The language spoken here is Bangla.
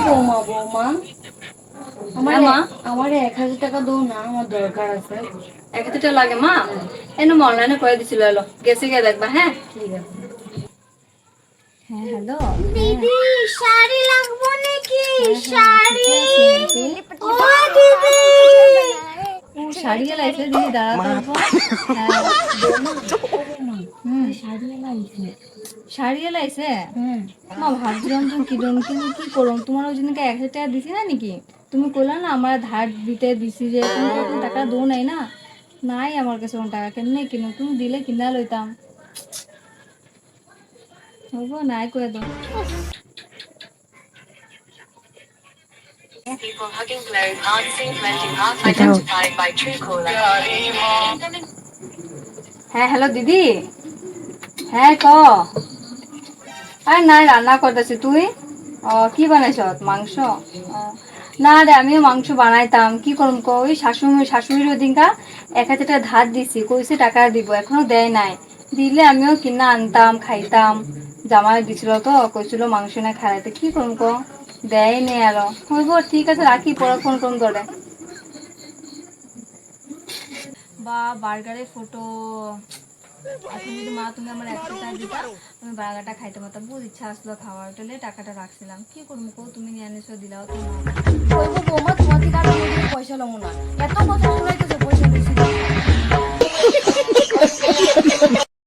বৌমা বৌমা আমার হ্যাঁ মা, আমার 1,000 টাকা দাও না, আমার দরকার আছে। 1,000 টাকা লাগে মা? এনে অনলাইনে করে দিছিল, এলো গেছে গিয়ে দেখবা। হ্যাঁ ঠিক আছে। হ্যাঁ হ্যালো। হ্যাঁ দিদি শাড়ি লাগবো নাকি? হ্যাঁ হ্যাঁ শাড়ি। ঠিকই আছেন তুই? ও দিদি। ও শাড়ি এলাইছে দিদি, দাঁড়া তো অল্প। হ্যাঁ বৌমা ও বৌমা, হুম, শাড়ি লাইছে। শাড়ি এলাইছে। হুম। মা ভাবছিলাম তুমি কি দেন, কিন্তু কি করুন, তোমার ওই জন্য 1,000 টাকা দিছি না নাকি? তুমি কইলা না আমার ধার দিতে দিছি, যে তুমি তো এখন টাকা দো নাই না। নাই আমার কাছে কোন টাকা, কেমনে কিনো, তুমি দিলে কিনা লইতাম। হইব নাই কয়ে দাও। People hugging clothes aren't seen renting art identified by Truecaller. হ্যাঁ হ্যালো দিদি। হ্যাঁ ক। আরে নাই, রান্না করতেছি। তুই? ও কি বানাইছ? মাংস? ও, না রে, আমিও মাংস বানাইতাম, কি করুম ক, ওই শাশুড়ির ওদিনকা 1,000 টাকা ধার দিছি, কইছে টাকা দিব, এখনো দেয় নাই। দিলে আমিও কিনা আনতাম খাইতাম। জামাই দিছিল তো, কইছিল মাংস না খাইতে, কি করুম ক, দেয় নে আরো। হইব, ঠিক আছে রাখি, পরে ফোন করুম তোরে। বা বার্গারের ফটো। এখন যদি মা তুমি আমার 1,000 টাকা দিতা, আমি বার্গারটা খাইতে পারতাম, বহুত ইচ্ছা আসলো খাওয়ার, তাহলে টাকাটা রাখছিলাম, কি করবো কো, তুমি নিয়ে এনেছো, দিলাও তো না। কইব বৌমা তোমার থেকে আর আমি পয়সা লমু না, এত কথা শুনাইতেছে পয়সা দিছি।